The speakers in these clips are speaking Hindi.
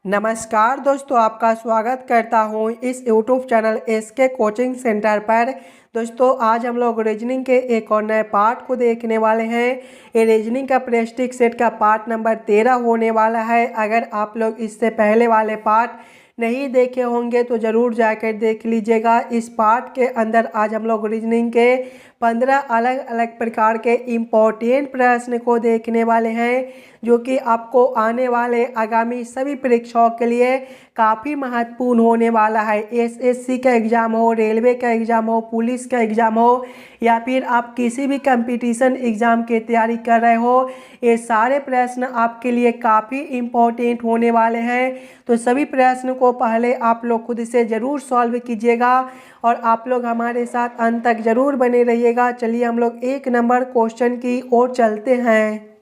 नमस्कार दोस्तों, आपका स्वागत करता हूं इस YouTube channel SK coaching centre पर। दोस्तों आज हम लोग रीजनिंग के एक और नए पार्ट को देखने वाले हैं। ये रीजनिंग का प्रेस्टिक सेट का पार्ट नंबर 13 होने वाला है। अगर आप लोग इससे पहले वाले पार्ट नहीं देखे होंगे तो ज़रूर जाकर देख लीजिएगा। इस पार्ट के अंदर आज हम लोग रीजनिंग के 15 अलग अलग प्रकार के इम्पोर्टेंट प्रश्न को देखने वाले हैं, जो कि आपको आने वाले आगामी सभी परीक्षाओं के लिए काफ़ी महत्वपूर्ण होने वाला है। एसएससी का एग्ज़ाम हो, रेलवे का एग्ज़ाम हो, पुलिस का एग्ज़ाम हो, या फिर आप किसी भी कंपटीशन एग्ज़ाम की तैयारी कर रहे हो, ये सारे प्रश्न आपके लिए काफ़ी इम्पोर्टेंट होने वाले हैं। तो सभी प्रश्न को पहले आप लोग खुद से ज़रूर सॉल्व कीजिएगा और आप लोग हमारे साथ अंत तक ज़रूर बने रहिएगा। चलिए हम लोग 1 नंबर क्वेश्चन की ओर चलते हैं।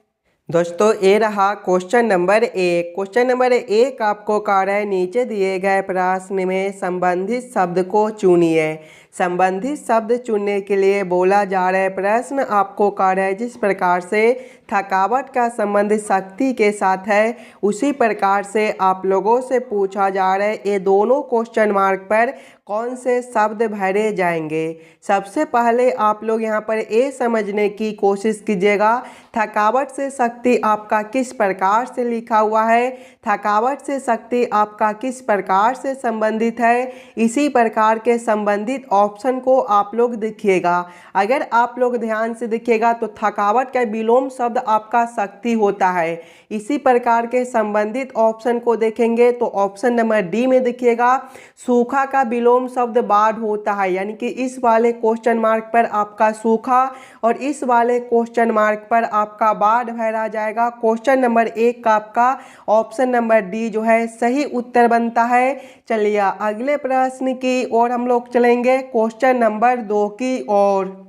दोस्तों ये रहा क्वेश्चन नंबर 1। क्वेश्चन नंबर 1 आपको कार्य है, नीचे दिए गए प्रश्न में संबंधित शब्द को चुनिए। संबंधित शब्द चुनने के लिए बोला जा रहा है प्रश्न आपको कार्य है, जिस प्रकार से थकावट का संबंध शक्ति के साथ है उसी प्रकार से आप लोगों से पूछा जा रहा है ये दोनों क्वेश्चन मार्क पर कौन से शब्द भरे जाएंगे। सबसे पहले आप लोग यहाँ पर ये समझने की कोशिश कीजिएगा थकावट से शक्ति आपका किस प्रकार से लिखा हुआ है, थकावट से शक्ति आपका किस प्रकार से संबंधित है। इसी प्रकार के संबंधित ऑप्शन को आप लोग देखिएगा। अगर आप लोग ध्यान से देखिएगा तो थकावट का विलोम शब्द आपका शक्ति होता है। इसी प्रकार के संबंधित ऑप्शन को देखेंगे तो ऑप्शन नंबर डी में देखिएगा सूखा का विलोम शब्द बाढ़ होता है, यानी कि इस वाले क्वेश्चन मार्क पर आपका सूखा और इस वाले क्वेश्चन मार्क पर आपका बाढ़ भरा जाएगा। क्वेश्चन नंबर 1 का आपका ऑप्शन नंबर डी जो है सही उत्तर बनता है। चलिए अगले प्रश्न की ओर हम लोग चलेंगे, क्वेश्चन नंबर 2 की ओर।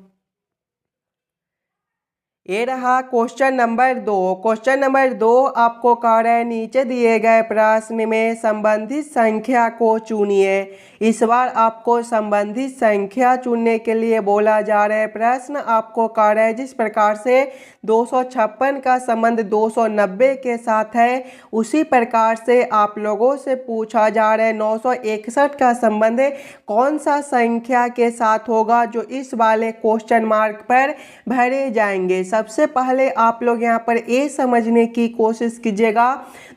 ये रहा क्वेश्चन नंबर 2। क्वेश्चन नंबर 2 आपको कह रहा है नीचे दिए गए प्रश्न में संबंधित संख्या को चुनिए। इस बार आपको संबंधित संख्या चुनने के लिए बोला जा रहा है प्रश्न आपको कह रहा है जिस प्रकार से 256 का संबंध 290 के साथ है उसी प्रकार से आप लोगों से पूछा जा रहा है 961 का संबंध कौन सा संख्या के साथ होगा जो इस वाले क्वेश्चन मार्क पर भरे जाएंगे। सबसे पहले आप लोग यहाँ पर ये समझने की कोशिश कीजिएगा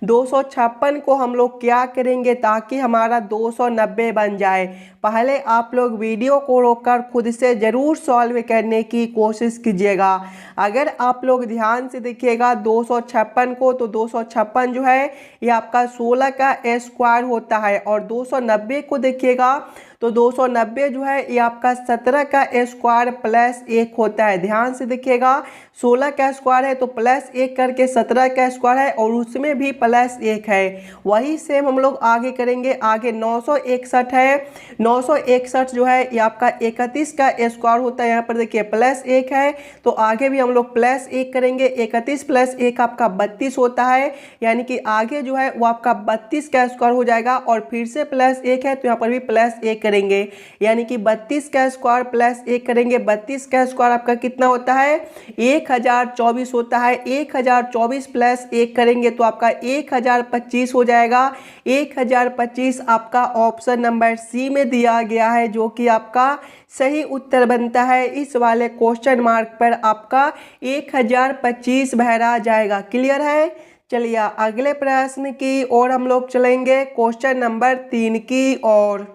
256 को हम लोग क्या करेंगे ताकि हमारा 290 बन जाए। पहले आप लोग वीडियो को रोककर खुद से ज़रूर सॉल्व करने की कोशिश कीजिएगा। अगर आप लोग ध्यान से देखिएगा 256 को तो 256 जो है ये आपका 16 का स्क्वायर होता है और 290 को देखिएगा तो 290 जो है ये आपका 17 का स्क्वायर प्लस 1 होता है। ध्यान से देखिएगा 16 का स्क्वायर है तो प्लस 1 करके 17 का स्क्वायर है और उसमें भी प्लस 1 है। वही सेम हम लोग आगे करेंगे। आगे 961 है, 961 जो है ये आपका 31 का स्क्वायर होता है। यहाँ पर देखिए प्लस 1 है तो आगे भी हम लोग प्लस 1 करेंगे। 31 प्लस 1 आपका 32 होता है, यानी कि आगे जो है वो आपका 32 का स्क्वायर हो जाएगा और फिर से प्लस 1 है तो यहाँ पर भी प्लस 1 करेंगे, यानी कि 32 का स्क्वायर प्लस 1 करेंगे। 32 का स्क्वायर आपका कितना होता है 1024 होता है। 1024 प्लस 1 करेंगे तो आपका 1025 हो जाएगा। 1025 आपका ऑप्शन नंबर सी में दिया गया है जो कि आपका सही उत्तर बनता है। इस वाले क्वेश्चन मार्क पर आपका 1025 भरा जाएगा। क्लियर है। चलिए अगले प्रश्न की ओर हम लोग चलेंगे, क्वेश्चन नंबर 3 की ओर।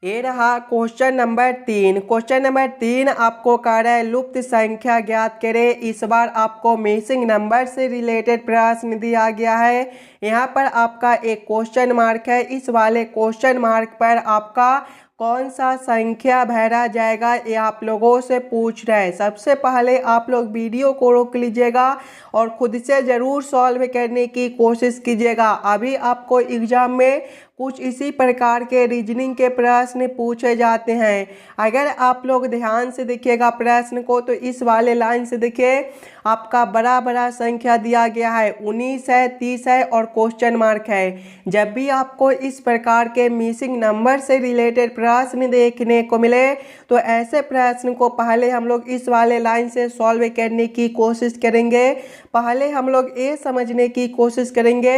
ये रहा क्वेश्चन नंबर 3। क्वेश्चन नंबर 3 आपको कह रहा है लुप्त संख्या ज्ञात करें। इस बार आपको मिसिंग नंबर से रिलेटेड प्रश्न दिया गया है। यहाँ पर आपका एक क्वेश्चन मार्क है। इस वाले क्वेश्चन मार्क पर आपका कौन सा संख्या भरा जाएगा ये आप लोगों से पूछ रहे हैं। सबसे पहले आप लोग वीडियो को रोक लीजिएगा और खुद से ज़रूर सॉल्व करने की कोशिश कीजिएगा। अभी आपको एग्जाम में कुछ इसी प्रकार के रीजनिंग के प्रश्न पूछे जाते हैं। अगर आप लोग ध्यान से देखिएगा प्रश्न को तो इस वाले लाइन से देखिए आपका बड़ा बड़ा संख्या दिया गया है, 19 है, 30 है और क्वेश्चन मार्क है। जब भी आपको इस प्रकार के मिसिंग नंबर से रिलेटेड प्रश्न देखने को मिले तो ऐसे प्रश्न को पहले हम लोग इस वाले लाइन से सॉल्व करने की कोशिश करेंगे। पहले हम लोग ये समझने की कोशिश करेंगे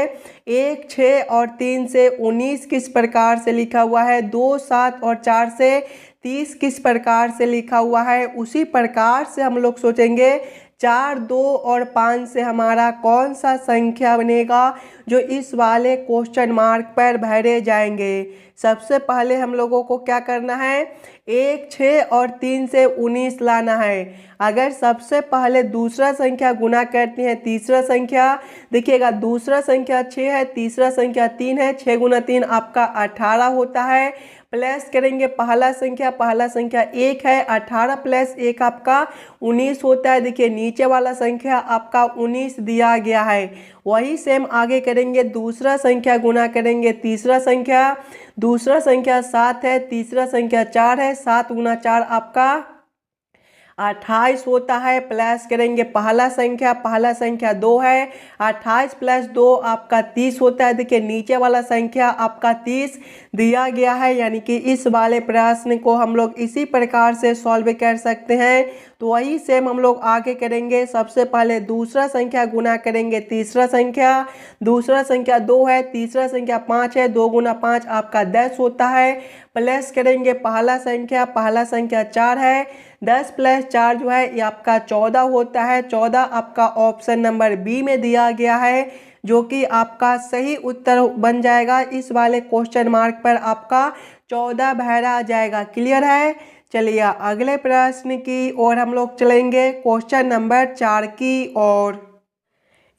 1, 6 और 3 से 19 किस प्रकार से लिखा हुआ है, 2, 7 और 4 से 30 किस प्रकार से लिखा हुआ है। उसी प्रकार से हम लोग सोचेंगे 4, 2 और 5 से हमारा कौन सा संख्या बनेगा जो इस वाले क्वेश्चन मार्क पर भरे जाएंगे। सबसे पहले हम लोगों को क्या करना है, 1, 6 और 3 से 19 लाना है। अगर सबसे पहले दूसरा संख्या गुना करते हैं तीसरा संख्या, देखिएगा दूसरा संख्या 6 है, तीसरा संख्या 3 है, 6 गुना 3 आपका 18 होता है। प्लस करेंगे पहला संख्या 1 है, 18 प्लस 1 आपका 19 होता है। देखिए नीचे वाला संख्या आपका 19 दिया गया है। वही सेम आगे करेंगे, दूसरा संख्या गुना करेंगे तीसरा संख्या, दूसरा संख्या 7 है, तीसरा संख्या 4 है, 7 गुना 4 आपका 28 होता है। प्लस करेंगे पहला संख्या 2 है, 28 प्लस 2 आपका 30 होता है। देखिए नीचे वाला संख्या आपका 30 दिया गया है, यानी कि इस वाले प्रश्न को हम लोग इसी प्रकार से सॉल्व कर सकते हैं। तो वही सेम हम लोग आगे करेंगे। सबसे पहले दूसरा संख्या गुना करेंगे तीसरा संख्या, दूसरा संख्या 2 है, तीसरा संख्या 5 है, 2 गुना 5 आपका 10 होता है। प्लस करेंगे पहला संख्या 4 है, 10 प्लस 4 जो है ये आपका 14 होता है। 14 आपका ऑप्शन नंबर बी में दिया गया है, जो कि आपका सही उत्तर बन जाएगा। इस वाले क्वेश्चन मार्क पर आपका 14 भरा जाएगा। क्लियर है। चलिए अगले प्रश्न की ओर हम लोग चलेंगे, क्वेश्चन नंबर 4 की ओर।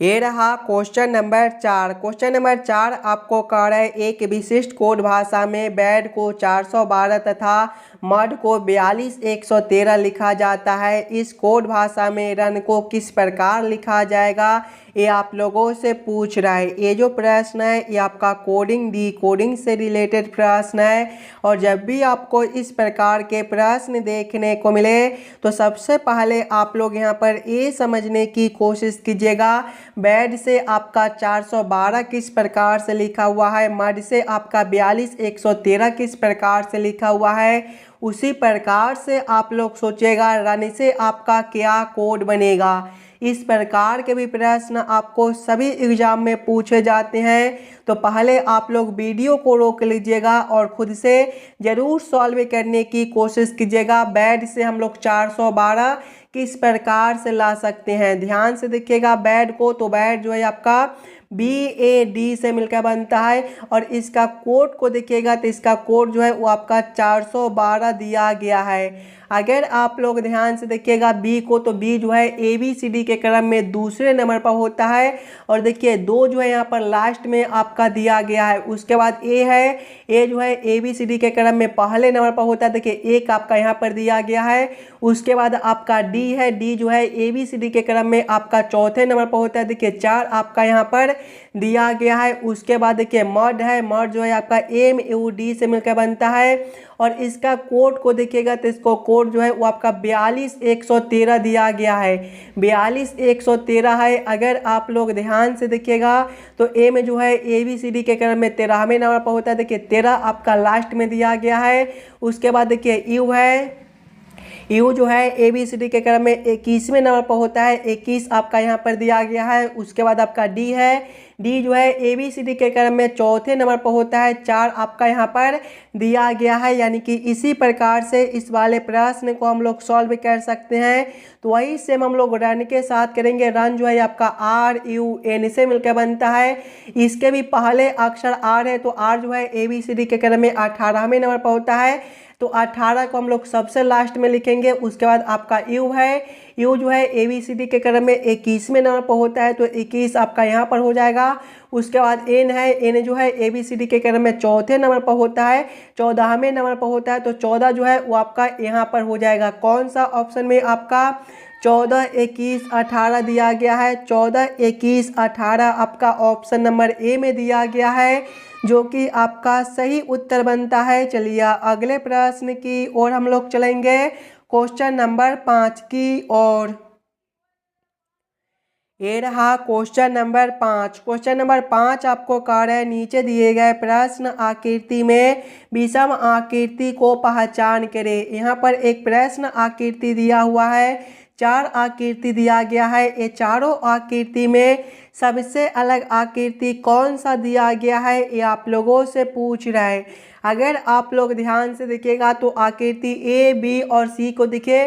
ये रहा क्वेश्चन नंबर 4। क्वेश्चन नंबर 4 आपको कह रहा है एक विशिष्ट कोड भाषा में बैड को 412 तथा मड को 42113 लिखा जाता है। इस कोड भाषा में रन को किस प्रकार लिखा जाएगा, ये आप लोगों से पूछ रहा है। ये जो प्रश्न है ये आपका कोडिंग डी कोडिंग से रिलेटेड प्रश्न है। और जब भी आपको इस प्रकार के प्रश्न देखने को मिले तो सबसे पहले आप लोग यहाँ पर ये समझने की कोशिश कीजिएगा बैड से आपका 412 किस प्रकार से लिखा हुआ है, मड से आपका 42113 किस प्रकार से लिखा हुआ है। उसी प्रकार से आप लोग सोचेगा रन से आपका क्या कोड बनेगा। इस प्रकार के भी प्रश्न आपको सभी एग्जाम में पूछे जाते हैं। तो पहले आप लोग वीडियो को रोक लीजिएगा और खुद से ज़रूर सॉल्व करने की कोशिश कीजिएगा। बैड से हम लोग 412 किस प्रकार से ला सकते हैं, ध्यान से देखिएगा बैड को। तो बैड जो है आपका BAD से मिलकर बनता है। और इसका कोड को देखिएगा तो इसका कोड जो है वो आपका 412 दिया गया है। अगर आप लोग ध्यान से देखिएगा बी को, तो बी जो है ABCD के क्रम में दूसरे नंबर पर होता है। और देखिए 2 जो है यहाँ पर लास्ट में आपका दिया गया है। उसके बाद ए है, ए जो है ABCD के क्रम में पहले नंबर पर होता है। देखिए 1 आपका यहाँ पर दिया गया है। उसके बाद आपका डी है, डी जो है ABCD के क्रम में आपका चौथे नंबर पर होता है। देखिए 4 आपका यहाँ पर दिया गया है। उसके बाद देखिए मड है, मड जो है आपका MUD से मिलकर बनता है। और इसका कोड को देखिएगा तो इसको कोड जो है वो आपका 42113 दिया गया है, 42113 है। अगर आप लोग ध्यान से देखिएगा तो ए में जो है ABCD के क्रम में 13वें नंबर पर होता है। देखिए 13 आपका लास्ट में दिया गया है। उसके बाद देखिए यू है, यू जो है ABCD के क्रम में 21वें नंबर पर होता है, 21 आपका यहाँ पर दिया गया है। उसके बाद आपका डी है, डी जो है ABCD के क्रम में चौथे नंबर पर होता है, 4 आपका यहाँ पर दिया गया है। यानी कि इसी प्रकार से इस वाले प्रश्न को हम लोग सॉल्व कर सकते हैं। तो वही सेम हम लोग रन के साथ करेंगे। रन जो है आपका RUN से मिलकर बनता है। इसके भी पहले अक्षर R है, तो R जो है ABCD के क्रम में 18वें नंबर पर होता है। तो 18 को हम लोग सबसे लास्ट में लिखेंगे। उसके बाद आपका यू है, यू जो है ABCD के क्रम में 21वें नंबर पर होता है, तो 21 आपका यहाँ पर हो जाएगा। उसके बाद एन है, एन जो है ABCD के क्रम में चौथे नंबर पर होता है, 14वें नंबर पर होता है। तो 14 जो है वो आपका यहाँ पर हो जाएगा। कौन सा ऑप्शन में आपका 14, 21, 18 दिया गया है। 14, 21, 18 आपका ऑप्शन नंबर ए में दिया गया है, जो कि आपका सही उत्तर बनता है। चलिए अगले प्रश्न की ओर हम लोग चलेंगे, क्वेश्चन नंबर 5 की ओर। ये रहा क्वेश्चन नंबर 5। क्वेश्चन नंबर 5 आपको कार्य है, नीचे दिए गए प्रश्न आकृति में विषम आकृति को पहचान करें। यहाँ पर एक प्रश्न आकृति दिया हुआ है, 4 आकृति दिया गया है। ये चारों आकृति में सबसे अलग आकृति कौन सा दिया गया है, ये आप लोगों से पूछ रहा है। अगर आप लोग ध्यान से देखिएगा तो आकृति ए, बी और सी को दिखे,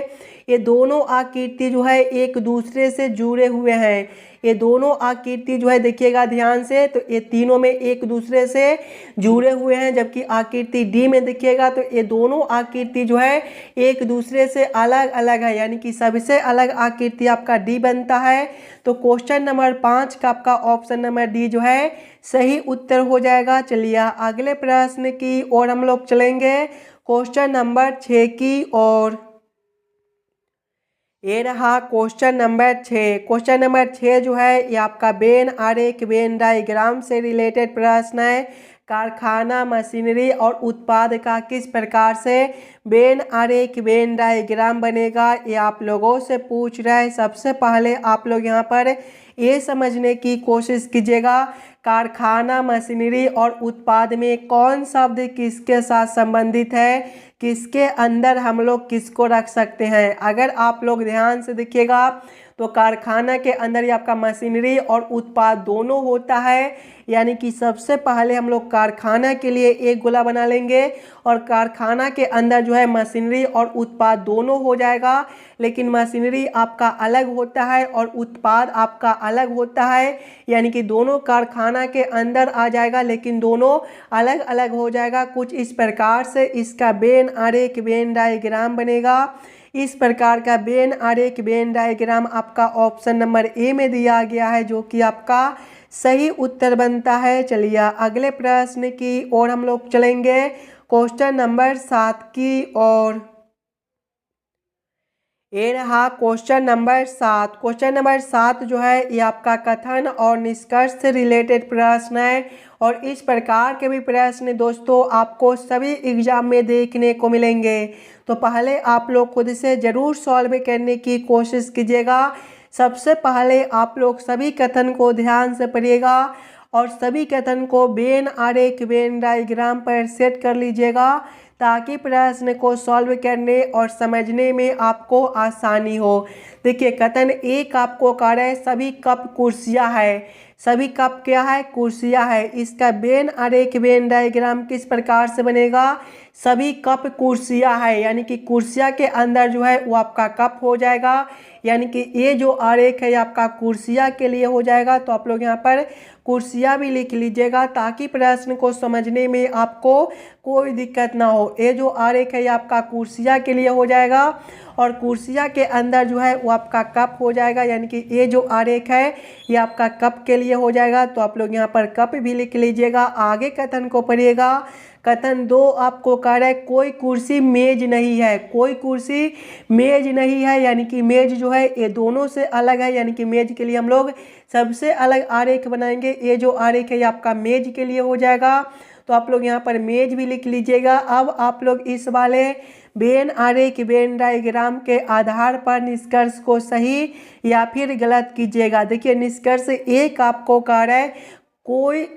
ये दोनों आकृति जो है एक दूसरे से जुड़े हुए हैं। ये दोनों आकृति जो है देखिएगा ध्यान से, तो ये तीनों में एक दूसरे से जुड़े हुए हैं। जबकि आकृति डी में देखिएगा तो ये दोनों आकृति जो है एक दूसरे से अलग अलग है, यानी कि सबसे अलग आकृति आपका डी बनता है। तो क्वेश्चन नंबर 5 का आपका ऑप्शन नंबर डी जो है सही उत्तर हो जाएगा। चलिए अगले प्रश्न की ओर हम लोग चलेंगे, क्वेश्चन नंबर 6 की ओर। ये रहा क्वेश्चन नंबर 6। क्वेश्चन नंबर 6 जो है ये आपका वेन आरेख, वेन डायग्राम से रिलेटेड प्रश्न है। कारखाना, मशीनरी और उत्पाद का किस प्रकार से वेन आरेख, वेन डायग्राम बनेगा, ये आप लोगों से पूछ रहा है। सबसे पहले आप लोग यहाँ पर ये समझने की कोशिश कीजिएगा, कारखाना, मशीनरी और उत्पाद में कौन शब्द किसके साथ संबंधित है, किसके अंदर हम लोग किसको रख सकते हैं। अगर आप लोग ध्यान से देखिएगा तो कारखाना के अंदर ही आपका मशीनरी और उत्पाद दोनों होता है, यानी कि सबसे पहले हम लोग कारखाना के लिए एक गोला बना लेंगे और कारखाना के अंदर जो है मशीनरी और उत्पाद दोनों हो जाएगा। लेकिन मशीनरी आपका अलग होता है और उत्पाद आपका अलग होता है, यानी कि दोनों कारखाना के अंदर आ जाएगा लेकिन दोनों अलग अलग हो जाएगा। कुछ इस प्रकार से इसका वेन आरेख, वेन डायग्राम बनेगा। इस प्रकार का वेन आरेख, वेन डायग्राम आपका ऑप्शन नंबर ए में दिया गया है, जो कि आपका सही उत्तर बनता है। चलिए अगले प्रश्न की ओर हम लोग चलेंगे, क्वेश्चन नंबर 7 की ओर। ये रहा क्वेश्चन नंबर 7। क्वेश्चन नंबर 7 जो है ये आपका कथन और निष्कर्ष से रिलेटेड प्रश्न है। और इस प्रकार के भी प्रश्न दोस्तों आपको सभी एग्जाम में देखने को मिलेंगे। तो पहले आप लोग खुद से ज़रूर सॉल्व करने की कोशिश कीजिएगा। सबसे पहले आप लोग सभी कथन को ध्यान से पढ़िएगा और सभी कथन को वेन आरेख, वेन डायग्राम पर सेट कर लीजिएगा, ताकि प्रश्न को सॉल्व करने और समझने में आपको आसानी हो। देखिए कथन एक आपको कह रहा है सभी कप कुर्सियाँ है। सभी कप क्या है, कुर्सियाँ है। इसका वेन आरेख, वेन डायग्राम किस प्रकार से बनेगा, सभी कप कुर्सियाँ है, यानी कि कुर्सियाँ के अंदर जो है वो आपका कप हो जाएगा। यानी कि ये जो आरेख है आपका कुर्सियाँ के लिए हो जाएगा। तो आप लोग यहाँ पर कुर्सियाँ भी लिख लीजिएगा, ताकि प्रश्न को समझने में आपको कोई दिक्कत ना हो। ये जो आरेख है आपका कुर्सियाँ के लिए हो जाएगा और कुर्सियाँ के अंदर जो है वो आपका कप हो जाएगा, यानी कि ये जो आरेख है ये आपका कप के लिए हो जाएगा। तो आप लोग यहाँ पर कप भी लिख लीजिएगा। आगे कथन को पढ़िएगा। कथन 2 आपको कह रहा है कोई कुर्सी मेज नहीं है। कोई कुर्सी मेज नहीं है, यानी कि मेज जो है ये दोनों से अलग है, यानी कि मेज के लिए हम लोग सबसे अलग आरेख बनाएंगे। ये जो आरेख है ये आपका मेज के लिए हो जाएगा। तो आप लोग यहाँ पर मेज भी लिख लीजिएगा। अब आप लोग इस वाले वेन आरेख, वेन डायग्राम के आधार पर निष्कर्ष को सही या फिर गलत कीजिएगा। देखिए निष्कर्ष एक आपको कह रहा है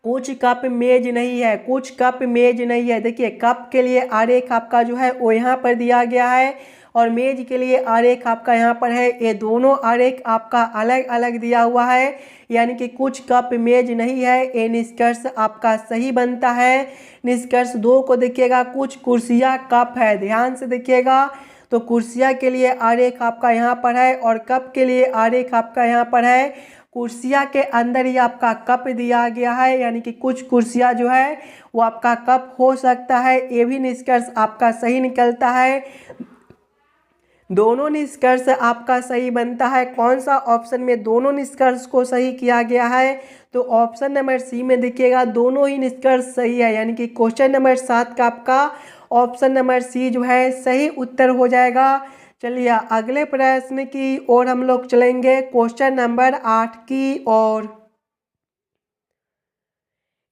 कुछ कप मेज नहीं है, कुछ कप मेज नहीं है। देखिए कप के लिए आरेख आपका जो है वो यहाँ पर दिया गया है और मेज के लिए आरेख आपका यहाँ पर है। ये दोनों आरेख आपका अलग अलग दिया हुआ है, यानी कि कुछ कप मेज नहीं है। ये निष्कर्ष आपका सही बनता है। निष्कर्ष 2 को देखिएगा, कुछ कुर्सियाँ कप है। ध्यान से देखिएगा तो कुर्सियाँ के लिए आरेख आपका यहाँ पर है और कप के लिए आरेख आपका यहाँ पर है। कुर्सियाँ के अंदर ही आपका कप दिया गया है, यानी कि कुछ कुर्सियाँ जो है वो आपका कप हो सकता है। ये भी निष्कर्ष आपका सही निकलता है। दोनों निष्कर्ष आपका सही बनता है। कौन सा ऑप्शन में दोनों निष्कर्ष को सही किया गया है, तो ऑप्शन नंबर सी में देखिएगा दोनों ही निष्कर्ष सही है, यानी कि क्वेश्चन नंबर 7 का आपका ऑप्शन नंबर सी जो है सही उत्तर हो जाएगा। चलिए अगले प्रश्न की ओर हम लोग चलेंगे, क्वेश्चन नंबर 8 की ओर।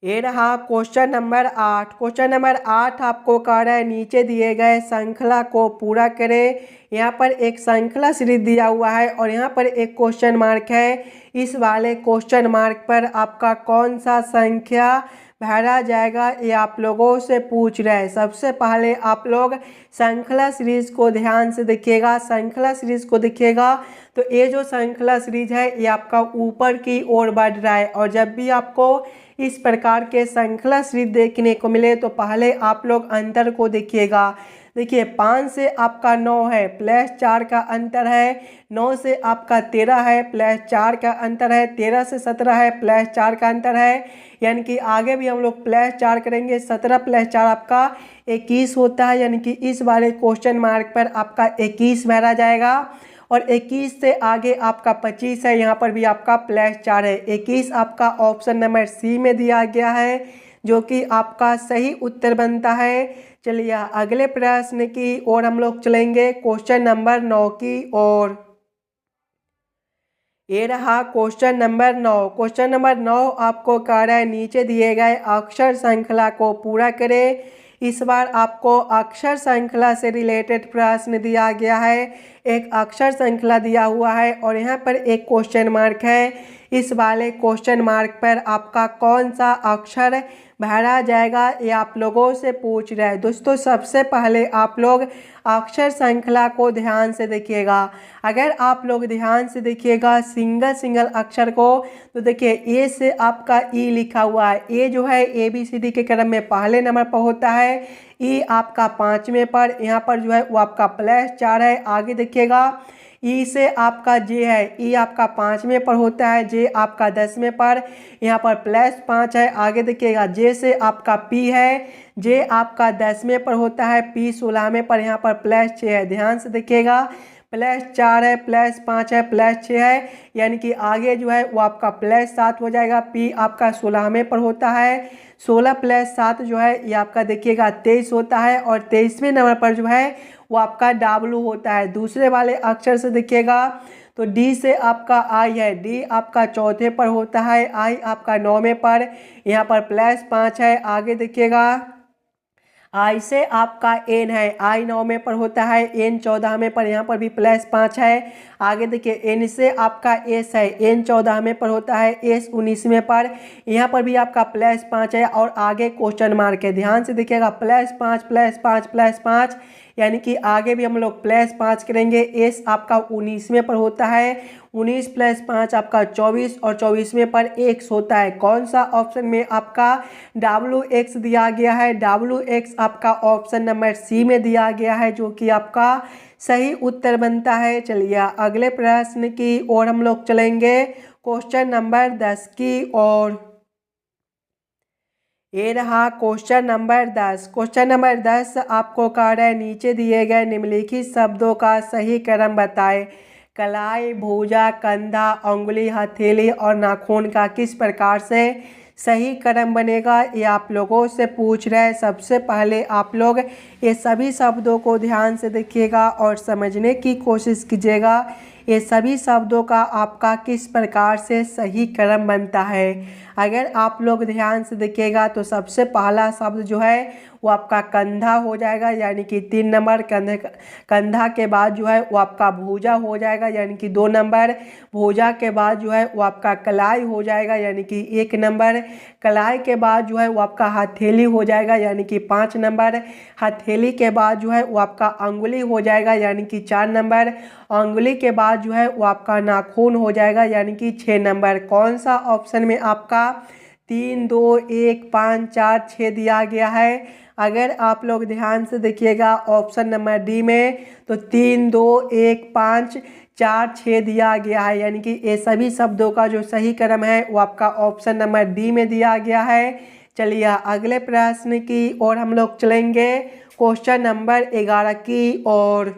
ये रहा क्वेश्चन नंबर 8। क्वेश्चन नंबर 8 आपको कह रहा है नीचे दिए गए श्रृंखला को पूरा करें। यहाँ पर एक श्रृंखला सीरीज दिया हुआ है और यहाँ पर एक क्वेश्चन मार्क है। इस वाले क्वेश्चन मार्क पर आपका कौन सा संख्या भरा जाएगा ये आप लोगों से पूछ रहे हैं। सबसे पहले आप लोग श्रृंखला सीरीज को ध्यान से देखिएगा। श्रृंखला सीरीज को देखिएगा तो ये जो श्रृंखला सीरीज है ये आपका ऊपर की ओर बढ़ रहा है। और जब भी आपको इस प्रकार के श्रृंखला सीरीज देखने को मिले तो पहले आप लोग अंतर को देखिएगा। देखिए 5 से आपका 9 है, प्लस 4 का अंतर है। 9 से आपका 13 है, प्लस 4 का अंतर है। 13 से 17 है, प्लस 4 का अंतर है। यानी कि आगे भी हम लोग प्लस 4 करेंगे। 17 प्लस 4 आपका 21 होता है। यानी कि इस वाले क्वेश्चन मार्क पर आपका 21 भरा जाएगा। और 21 से आगे आपका 25 है, यहाँ पर भी आपका प्लस 4 है। 21 आपका ऑप्शन नंबर सी में दिया गया है, जो कि आपका सही उत्तर बनता है। चलिए अगले प्रश्न की ओर हम लोग चलेंगे, क्वेश्चन नंबर 9 की ओर। ये रहा क्वेश्चन नंबर 9। क्वेश्चन नंबर 9 आपको कह रहा है नीचे दिए गए अक्षर श्रृंखला को पूरा करें। इस बार आपको अक्षर श्रृंखला से रिलेटेड प्रश्न दिया गया है। एक अक्षर श्रृंखला दिया हुआ है और यहाँ पर एक क्वेश्चन मार्क है। इस वाले क्वेश्चन मार्क पर आपका कौन सा अक्षर भरा जाएगा ये आप लोगों से पूछ रहा है। दोस्तों सबसे पहले आप लोग अक्षर श्रृंखला को ध्यान से देखिएगा। अगर आप लोग ध्यान से देखिएगा सिंगल अक्षर को तो देखिए ए से आपका ई लिखा हुआ है। ए जो है ABCD के क्रम में पहले नंबर पर होता है। ई आपका 5वें पर, यहाँ पर जो है वो आपका प्लस 4 है। आगे देखिएगा ई से आपका जे है, ई आपका 5वें पर होता है। जे आपका 10वें पर, यहाँ पर प्लस 5 है। आगे देखिएगा जे से आपका पी है, जे आपका 10वें पर होता है। पी 16वें पर, यहाँ पर प्लस 6 है। ध्यान से देखिएगा प्लस 4 है, प्लस 5 है, प्लस 6 है। यानी कि आगे जो है वो आपका प्लस 7 हो जाएगा। पी आपका 16वें पर होता है। 16 प्लस 7 जो है ये आपका देखिएगा 23 होता है। और 23वें नंबर पर जो है वो आपका W होता है। दूसरे वाले अक्षर से देखिएगा तो डी से आपका आई है। डी आपका 4थे पर होता है। आई आपका 9वें पर, यहाँ पर प्लस 5 है। आगे देखिएगा आई से आपका एन है। आई 9वें पर होता है, एन 14वें पर, यहाँ पर भी प्लस 5 है। आगे देखिए एन से आपका एस है। एन 14वें पर होता है, एस 19वें पर, यहाँ पर भी आपका प्लस 5 है। और आगे क्वेश्चन मार्क है। ध्यान से देखिएगा प्लस 5 प्लस 5 प्लस 5, यानी कि आगे भी हम लोग प्लस 5 करेंगे। एस आपका 19वें पर होता है। 19 प्लस 5 आपका 24 और 24वें पर एक्स होता है। कौन सा ऑप्शन में आपका WX दिया गया है? WX आपका ऑप्शन नंबर सी में दिया गया है, जो कि आपका सही उत्तर बनता है। चलिए अगले प्रश्न की ओर हम लोग चलेंगे, क्वेश्चन नंबर 10 की ओर। ये रहा क्वेश्चन नंबर 10। क्वेश्चन नंबर 10 आपको कह रहा है नीचे दिए गए निम्नलिखित शब्दों का सही क्रम बताएं। कलाई, भुजा, कंधा, उंगली, हथेली और नाखून का किस प्रकार से सही क्रम बनेगा ये आप लोगों से पूछ रहे हैं। सबसे पहले आप लोग ये सभी शब्दों को ध्यान से देखिएगा और समझने की कोशिश कीजिएगा। ये सभी शब्दों का आपका किस प्रकार से सही क्रम बनता है। अगर आप लोग ध्यान से देखिएगा तो सबसे पहला शब्द जो है वो आपका कंधा हो जाएगा, यानी कि 3 नंबर। कंधा के बाद जो है वो आपका भुजा हो जाएगा, यानी कि 2 नंबर। भुजा के बाद जो है वो आपका कलाई हो जाएगा, यानी कि 1 नंबर। कलाई के बाद जो है वो आपका हथेली हो जाएगा, यानी कि 5 नंबर। हथेली के बाद जो है वो आपका अंगुली हो जाएगा, यानी कि 4 नंबर। अंगुली के बाद जो है वो आपका नाखून हो जाएगा, यानी कि 6 नंबर। कौन सा ऑप्शन में आपका 3, 2, 1, 5, 4, 6 दिया गया है? अगर आप लोग ध्यान से देखिएगा ऑप्शन नंबर डी में तो 3, 2, 1, 5, 4, 6 दिया गया है, यानी कि ये सभी शब्दों का जो सही क्रम है वो आपका ऑप्शन नंबर डी में दिया गया है। चलिए अगले प्रश्न की ओर हम लोग चलेंगे, क्वेश्चन नंबर 11 की ओर।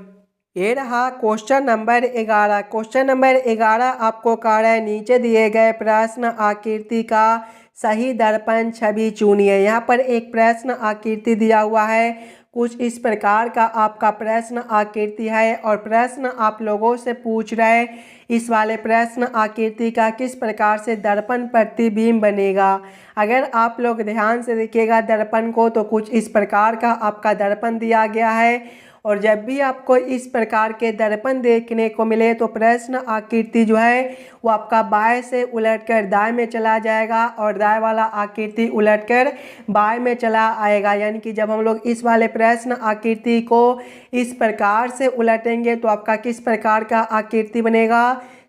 ये रहा क्वेश्चन नंबर 11। क्वेश्चन नंबर 11 आपको कह रहा है नीचे दिए गए प्रश्न आकृति का सही दर्पण छवि चुनिए। यहाँ पर एक प्रश्न आकृति दिया हुआ है। कुछ इस प्रकार का आपका प्रश्न आकृति है और प्रश्न आप लोगों से पूछ रहे इस वाले प्रश्न आकृति का किस प्रकार से दर्पण प्रतिबिंब बनेगा। अगर आप लोग ध्यान से देखिएगा दर्पण को तो कुछ इस प्रकार का आपका दर्पण दिया गया है और जब भी आपको इस प्रकार के दर्पण देखने को मिले तो प्रश्न आकृति जो है वो आपका बाएं से उलटकर दाएं में चला जाएगा और दाएं वाला आकृति उलटकर बाएं में चला आएगा। यानी कि जब हम लोग इस वाले प्रश्न आकृति को इस प्रकार से उलटेंगे तो आपका किस प्रकार का आकृति बनेगा।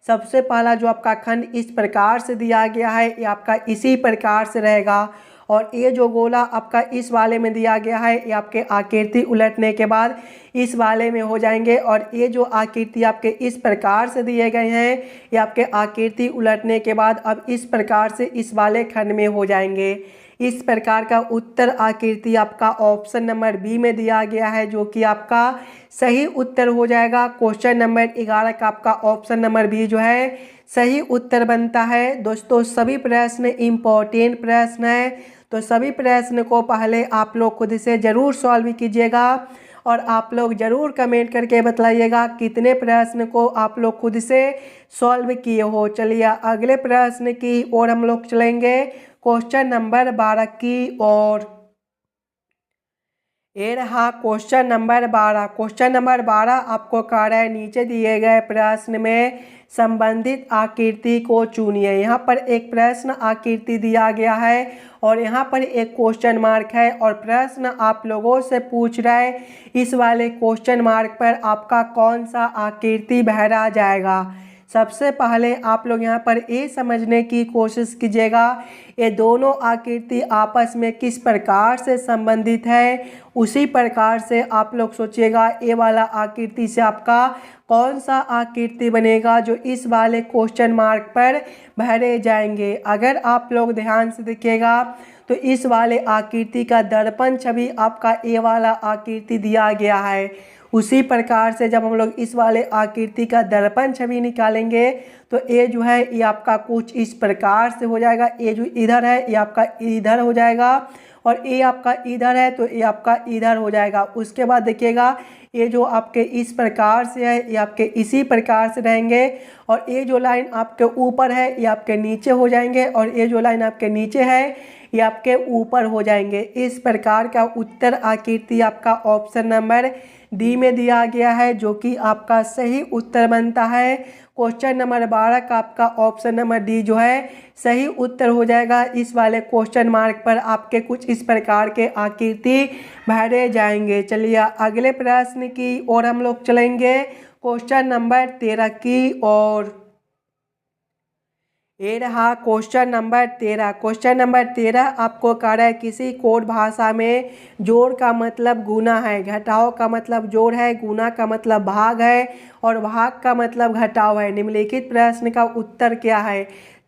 सबसे पहला जो आपका खंड इस प्रकार से दिया गया है ये आपका इसी प्रकार से रहेगा और ये जो गोला आपका इस वाले में दिया गया है ये आपके आकृति उलटने के बाद इस वाले में हो जाएंगे और ये जो आकृति आपके इस प्रकार से दिए गए हैं ये आपके आकृति उलटने के बाद अब इस प्रकार से इस वाले खंड में हो जाएंगे। इस प्रकार का उत्तर आकृति आपका ऑप्शन नंबर बी में दिया गया है जो कि आपका सही उत्तर हो जाएगा। क्वेश्चन नंबर 11 का आपका ऑप्शन नंबर बी जो है सही उत्तर बनता है। दोस्तों सभी प्रश्न इम्पोर्टेंट प्रश्न है तो सभी प्रश्न को पहले आप लोग खुद से ज़रूर सॉल्व कीजिएगा और आप लोग ज़रूर कमेंट करके बताइएगा कितने प्रश्न को आप लोग खुद से सॉल्व किए हो। चलिए अगले प्रश्न की ओर हम लोग चलेंगे क्वेश्चन नंबर 12 की ओर। ये रहा क्वेश्चन नंबर 12। क्वेश्चन नंबर 12 आपको कह रहा है नीचे दिए गए प्रश्न में संबंधित आकृति को चुनिए। यहाँ पर एक प्रश्न आकृति दिया गया है और यहाँ पर एक क्वेश्चन मार्क है और प्रश्न आप लोगों से पूछ रहा है इस वाले क्वेश्चन मार्क पर आपका कौन सा आकृति भरा जाएगा। सबसे पहले आप लोग यहाँ पर ये समझने की कोशिश कीजिएगा ये दोनों आकृति आपस में किस प्रकार से संबंधित है। उसी प्रकार से आप लोग सोचिएगा ये वाला आकृति से आपका कौन सा आकृति बनेगा जो इस वाले क्वेश्चन मार्क पर भरे जाएंगे। अगर आप लोग ध्यान से देखिएगा तो इस वाले आकृति का दर्पण छवि आपका ये वाला आकृति दिया गया है। उसी प्रकार से जब हम लोग इस वाले आकृति का दर्पण छवि निकालेंगे तो ये जो है ये आपका कुछ इस प्रकार से हो जाएगा। ये जो इधर है ये आपका इधर हो जाएगा और ये आपका इधर है तो ये आपका इधर हो जाएगा। उसके बाद देखिएगा ये जो आपके इस प्रकार से है ये आपके इसी प्रकार से रहेंगे और ये जो लाइन आपके ऊपर है ये आपके नीचे हो जाएंगे और ये जो लाइन आपके नीचे है ये आपके ऊपर हो जाएंगे। इस प्रकार का उत्तर आकृति आपका ऑप्शन नंबर डी में दिया गया है जो कि आपका सही उत्तर बनता है। क्वेश्चन नंबर 12 का आपका ऑप्शन नंबर डी जो है सही उत्तर हो जाएगा। इस वाले क्वेश्चन मार्क पर आपके कुछ इस प्रकार के आकृति भरे जाएंगे। चलिए अगले प्रश्न की ओर हम लोग चलेंगे क्वेश्चन नंबर 13 की ओर। ये रहा क्वेश्चन नंबर 13। क्वेश्चन नंबर 13 आपको कह रहा है किसी कोड भाषा में जोड़ का मतलब गुना है, घटाव का मतलब जोड़ है, गुना का मतलब भाग है और भाग का मतलब घटाव है। निम्नलिखित प्रश्न का उत्तर क्या है।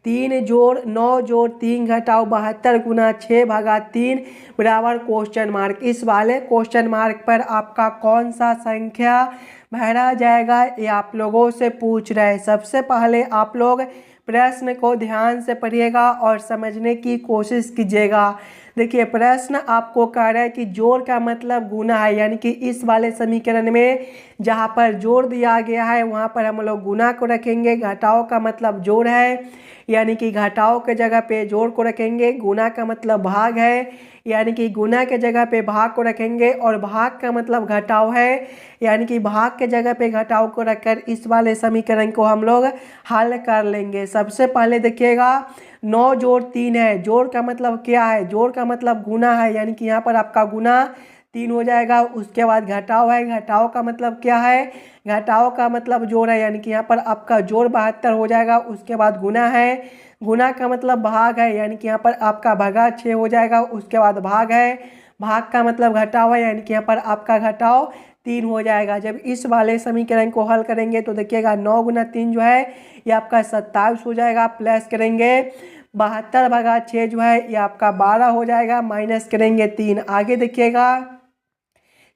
3 जोड़ 9 जोड़ 3 घटाव 72 गुना 6 भागा 3 बराबर क्वेश्चन मार्क। इस वाले क्वेश्चन मार्क पर आपका कौन सा संख्या भरा जाएगा ये आप लोगों से पूछ रहे हैं। सबसे पहले आप लोग प्रश्न को ध्यान से पढ़िएगा और समझने की कोशिश कीजिएगा। देखिए प्रश्न आपको कह रहा है कि जोड़ का मतलब गुना है, यानी कि इस वाले समीकरण में जहाँ पर जोड़ दिया गया है वहाँ पर हम लोग गुना को रखेंगे। घटाव का मतलब जोड़ है, यानी कि घटाव के जगह पे जोड़ को रखेंगे। गुना का मतलब भाग है, यानी कि गुना के जगह पे भाग को रखेंगे और भाग का मतलब घटाव है, यानी कि भाग के जगह पे घटाव को रखकर इस वाले समीकरण को हम लोग हल कर लेंगे। सबसे पहले देखिएगा 9 जोड़ 3 है। जोड़ का मतलब क्या है, जोड़ का मतलब गुना है, यानी कि यहाँ पर आपका गुना 3 हो जाएगा। उसके बाद घटाव है, घटाव का मतलब क्या है, घटाव का मतलब जोड़ है, यानी कि यहाँ पर आपका जोड़ 72 हो जाएगा। उसके बाद गुना है, गुना का मतलब भाग है, यानी कि यहाँ पर आपका भागा 6 हो जाएगा। उसके बाद भाग है, भाग का मतलब घटाव है, यानी कि यहाँ पर आपका घटाव 3 हो जाएगा। जब इस वाले समीकरण को हल करेंगे तो देखिएगा 9 गुना 3 जो है ये आपका 27 हो जाएगा। प्लस करेंगे 72 भागा 6 जो है ये आपका 12 हो जाएगा। माइनस करेंगे 3। आगे देखिएगा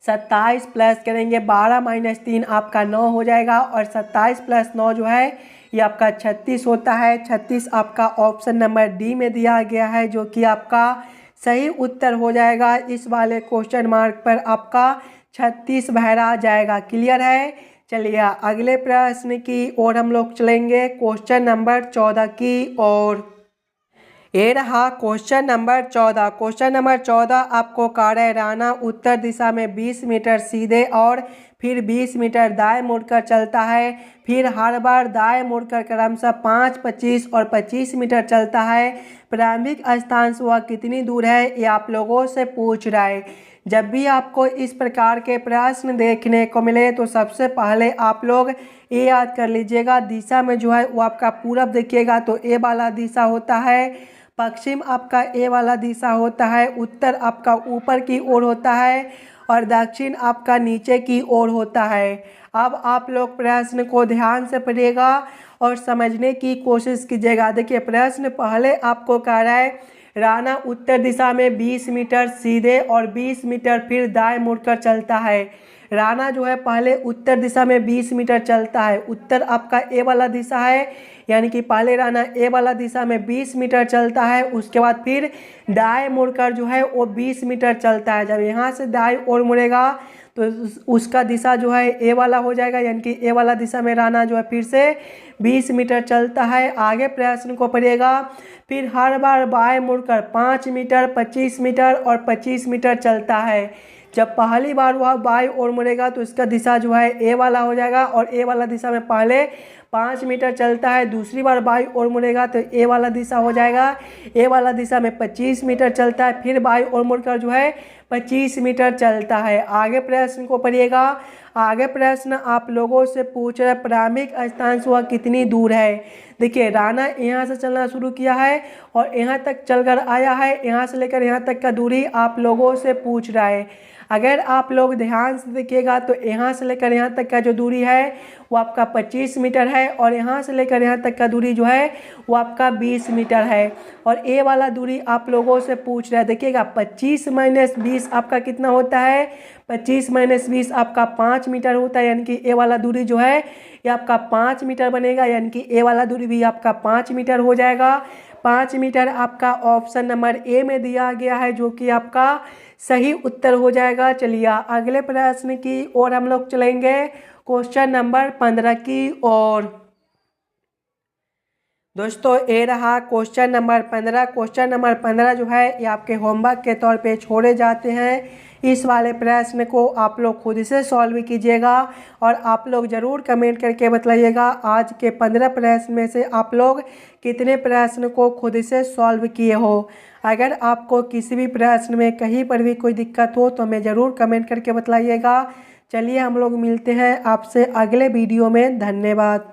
27 प्लस करेंगे 12 माइनस 3 आपका 9 हो जाएगा और 27 प्लस 9 जो है ये आपका 36 होता है। 36 आपका ऑप्शन नंबर डी में दिया गया है जो कि आपका सही उत्तर हो जाएगा इस वाले क्वेश्चन मार्क पर आपका 36 भैरा जाएगा। क्लियर है। चलिए अगले प्रश्न की ओर हम लोग चलेंगे, क्वेश्चन नंबर 14 की ओर। ये रहा क्वेश्चन नंबर 14। क्वेश्चन नंबर 14 आपको कह रहा है राना उत्तर दिशा में 20 मीटर सीधे और फिर 20 मीटर दाएं मुड़कर चलता है, फिर हर बार दाएं मुड़कर क्रमशः 5, 25 और 25 मीटर चलता है। प्रारंभिक स्थान से वह कितनी दूर है, ये आप लोगों से पूछ रहा है। जब भी आपको इस प्रकार के प्रश्न देखने को मिले तो सबसे पहले आप लोग ये याद कर लीजिएगा, दिशा में जो है वो आपका पूरब देखिएगा तो ए वाला दिशा होता है, पश्चिम आपका ए वाला दिशा होता है, उत्तर आपका ऊपर की ओर होता है और दक्षिण आपका नीचे की ओर होता है। अब आप लोग प्रश्न को ध्यान से पढ़िएगा और समझने की कोशिश कीजिएगा। देखिए प्रश्न पहले आपको कह रहा है राना उत्तर दिशा में 20 मीटर सीधे और 20 मीटर फिर दाएं मुड़कर चलता है। राना जो है पहले उत्तर दिशा में 20 मीटर चलता है, उत्तर आपका ए वाला दिशा है, यानी कि पहले राना ए वाला दिशा में 20 मीटर चलता है, उसके बाद फिर दाएं मुड़कर जो है वो 20 मीटर चलता है। जब यहाँ से दाएं ओर मुड़ेगा तो उसका दिशा जो है ए वाला हो जाएगा, यानी कि ए वाला दिशा में राना जो है फिर से 20 मीटर चलता है। आगे प्रश्न को पढ़िएगा, फिर हर बार बाएं मुड़कर 5 मीटर, 25 मीटर और 25 मीटर चलता है। जब पहली बार वह बाईं ओर मुड़ेगा तो इसका दिशा जो है ए वाला हो जाएगा और ए वाला दिशा में पहले 5 मीटर चलता है, दूसरी बार बाईं ओर मुड़ेगा तो ए वाला दिशा हो जाएगा, ए वाला दिशा में 25 मीटर चलता है, फिर बाईं ओर मुड़कर जो है 25 मीटर चलता है। आगे प्रश्न को पढ़िएगा। आगे प्रश्न आप लोगों से पूछ रहे प्रारंभिक स्थान से वह कितनी दूर है। देखिए राना यहाँ से चलना शुरू किया है और यहाँ तक चलकर आया है, यहाँ से लेकर यहाँ तक का दूरी आप लोगों से पूछ रहा है। अगर आप लोग ध्यान से देखिएगा तो यहाँ से लेकर यहाँ तक का जो दूरी है वो आपका 25 मीटर है और यहाँ से लेकर यहाँ तक का दूरी जो है वो आपका 20 मीटर है और ए वाला दूरी आप लोगों से पूछ रहा है। देखिएगा 25 - 20 आपका कितना होता है, 25 - 20 आपका 5 मीटर होता है, यानी कि ए वाला दूरी जो है ये आपका 5 मीटर बनेगा, यानी कि ए वाला दूरी भी आपका 5 मीटर हो जाएगा। 5 मीटर आपका ऑप्शन नंबर ए में दिया गया है, जो कि आपका सही उत्तर हो जाएगा। चलिए अगले प्रश्न की ओर हम लोग चलेंगे, क्वेश्चन नंबर 15 की ओर। दोस्तों ये रहा क्वेश्चन नंबर 15। क्वेश्चन नंबर 15 जो है ये आपके होमवर्क के तौर पे छोड़े जाते हैं। इस वाले प्रश्न को आप लोग खुद से सॉल्व कीजिएगा और आप लोग ज़रूर कमेंट करके बताइएगा आज के 15 प्रश्न में से आप लोग कितने प्रश्न को खुद से सॉल्व किए हो। अगर आपको किसी भी प्रश्न में कहीं पर भी कोई दिक्कत हो तो हमें ज़रूर कमेंट करके बताइएगा। चलिए हम लोग मिलते हैं आपसे अगले वीडियो में। धन्यवाद।